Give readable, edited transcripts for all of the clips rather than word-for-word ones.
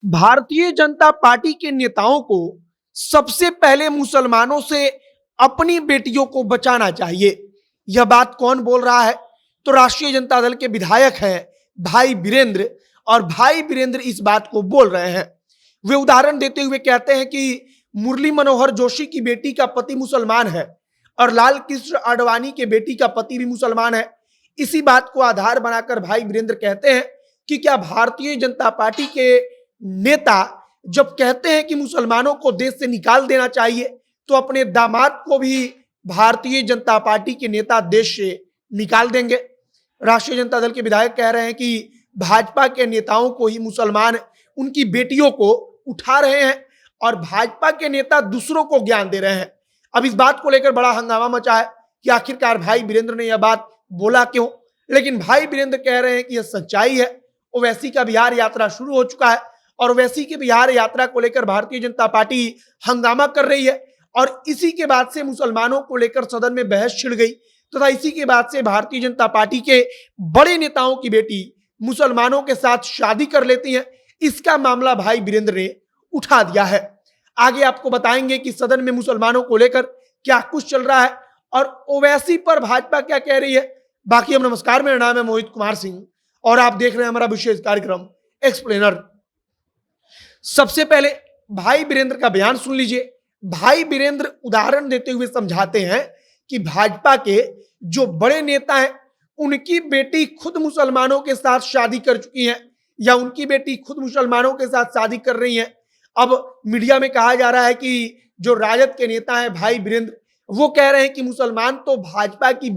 Bharatiya Janata party के नेताओं को सबसे पहले मुसलमानों से अपनी बेटियों को बचाना चाहिए। यह बात कौन बोल रहा है? तो राष्ट्रीय जनता दल के विधायक हैं भाई वीरेंद्र, और भाई वीरेंद्र इस बात को बोल रहे हैं। वे उदाहरण देते हुए कहते हैं कि मुरली मनोहर जोशी की बेटी का पति मुसलमान है और लाल कृष्ण आडवाणी के बेटी का पति भी मुसलमान है। इसी बात को आधार बनाकर भाई वीरेंद्र कहते हैं कि क्या भारतीय जनता पार्टी के नेता जब कहते हैं कि मुसलमानों को देश से निकाल देना चाहिए, तो अपने दामाद को भी भारतीय जनता पार्टी के नेता देश से निकाल देंगे। राष्ट्रीय जनता दल के विधायक कह रहे हैं कि भाजपा के नेताओं को ही मुसलमान उनकी बेटियों को उठा रहे हैं और भाजपा के नेता दूसरों को ज्ञान दे रहे हैं। अब इस बात को लेकर बड़ा हंगामा मचा है कि आखिरकार भाई वीरेंद्र ने यह बात बोला क्यों। लेकिन भाई वीरेंद्र कह रहे हैं कि यह सच्चाई है। ओवैसी का बिहार यात्रा शुरू हो चुका है और ओवैसी के बिहार यात्रा को लेकर भारतीय जनता पार्टी हंगामा कर रही है और इसी के बाद से मुसलमानों को लेकर सदन में बहस छिड़ गई तथा इसी के बाद से भारतीय जनता पार्टी के बड़े नेताओं की बेटी मुसलमानों के साथ शादी कर लेती हैं। इसका मामला भाई वीरेंद्र ने उठा दिया है। आगे आपको बताएंगे कि सदन में मुसलमानों को लेकर क्या कुछ चल रहा है और ओवैसी पर भाजपा क्या कह रही है। बाकी हम नमस्कार, मेरा नाम है मोहित कुमार सिंह और आप देख रहे हैं हमारा विशेष कार्यक्रम एक्सप्लेनर। सबसे पहले भाई वीरेंद्र का बयान सुन लीजिए। भाई वीरेंद्र उदाहरण देते हुए समझाते हैं कि भाजपा के जो बड़े नेता हैं उनकी बेटी खुद मुसलमानों के साथ शादी कर चुकी हैं या उनकी बेटी खुद मुसलमानों के साथ शादी कर रही हैं। अब मीडिया में कहा जा रहा है कि जो राजद के नेता हैं भाई वीरेंद्र, वो कह रहे हैं कि मुसलमान तो भाजपा की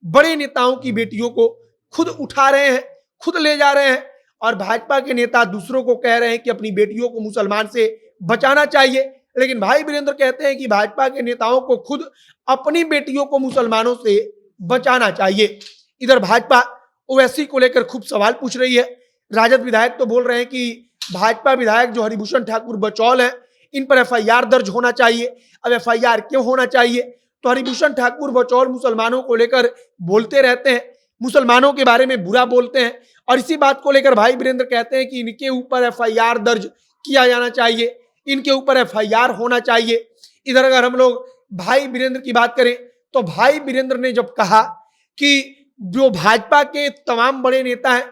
बड़े नेताओं की बेटियों को खुद उठा रहे हैं, खुद ले जा रहे हैं और भाजपा के नेता दूसरों को कह रहे हैं कि अपनी बेटियों को मुसलमान से बचाना चाहिए। लेकिन भाई वीरेंद्र कहते हैं कि भाजपा के नेताओं को खुद अपनी बेटियों को मुसलमानों से बचाना चाहिए। इधर भाजपा ओवैसी को लेकर खूब सवाल पूछ रही है। राजद विधायक तो बोल रहे हैं कि भाजपा विधायक जो हरिभूषण ठाकुर बचौल है, इन पर एफआईआर दर्ज होना चाहिए। अब एफआईआर क्यों होना चाहिए? तो हरिभूषण ठाकुर बचौल मुसलमानों को लेकर बोलते रहते हैं, मुसलमानों के बारे में बुरा बोलते हैं और इसी बात को लेकर भाई वीरेंद्र कहते हैं कि इनके ऊपर एफआईआर दर्ज किया जाना चाहिए, इनके ऊपर एफआईआर होना चाहिए। इधर अगर हम लोग भाई वीरेंद्र की बात करें तो भाई वीरेंद्र ने जब कहा कि जो भाजपा के तमाम बड़े नेता हैं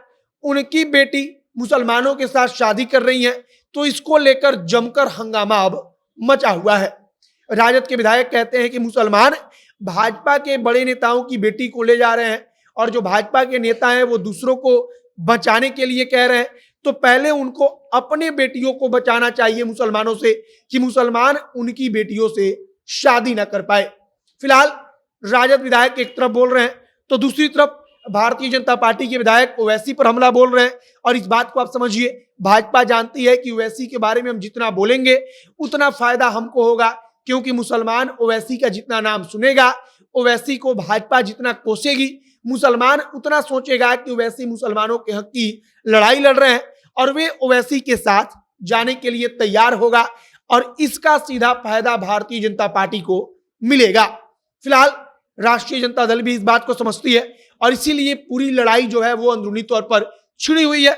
उनकी बेटी मुसलमानों के साथ शादी कर रही हैं, तो इसको लेकर जमकर हंगामा अब मचा हुआ है। राजद के विधायक कहते हैं कि मुसलमान भाजपा के बड़े नेताओं की बेटी को ले जा रहे हैं और जो भाजपा के नेता हैं वो दूसरों को बचाने के लिए कह रहे हैं, तो पहले उनको अपने बेटियों को बचाना चाहिए मुसलमानों से कि मुसलमान उनकी बेटियों से शादी ना कर पाए। फिलहाल राजद विधायक एक तरफ बोल रहे हैं तो दूसरी तरफ भारतीय जनता पार्टी के विधायक ओवैसी पर हमला बोल रहे हैं और इस बात को आप समझिए, भाजपा जानती है कि ओवैसी के बारे में हम जितना बोलेंगे उतना फायदा हमको होगा, क्योंकि मुसलमान ओवैसी का जितना नाम सुनेगा, ओवैसी को भाजपा जितना कोसेगी, मुसलमान उतना सोचेगा कि ओवैसी मुसलमानों के हक की लड़ाई लड़ रहे हैं और वे ओवैसी के साथ जाने के लिए तैयार होगा और इसका सीधा फायदा भारतीय जनता पार्टी को मिलेगा। फिलहाल राष्ट्रीय जनता दल भी इस बात को समझती है और इसीलिए पूरी लड़ाई जो है वो अंदरूनी तौर पर छिड़ी हुई है।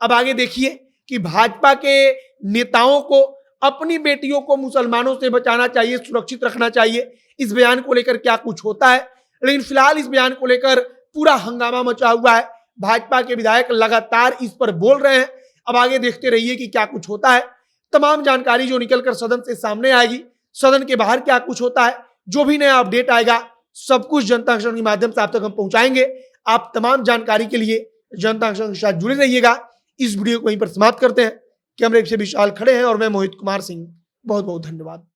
अब आगे देखिए कि भाजपा के नेताओं को अपनी बेटियों को मुसलमानों से बचाना चाहिए, सुरक्षित रखना चाहिए। इस बयान को लेकर क्या कुछ होता है, लेकिन फिलहाल इस बयान को लेकर पूरा हंगामा मचा हुआ है। भाजपा के विधायक लगातार इस पर बोल रहे हैं। अब आगे देखते रहिए कि क्या कुछ होता है। तमाम जानकारी जो निकलकर सदन से सामने आएगी, सदन के बाहर क्या कुछ होता है, जो भी नया अपडेट आएगा, सब कुछ जनता एक्शन के माध्यम से आप तक हम पहुंचाएंगे। आप तमाम जानकारी के लिए जनता एक्शन के साथ जुड़े रहिएगा। इस वीडियो को वहीं पर समाप्त करते हैं। कैमरे से विशाल खड़े हैं और मैं मोहित कुमार सिंह। बहुत बहुत धन्यवाद।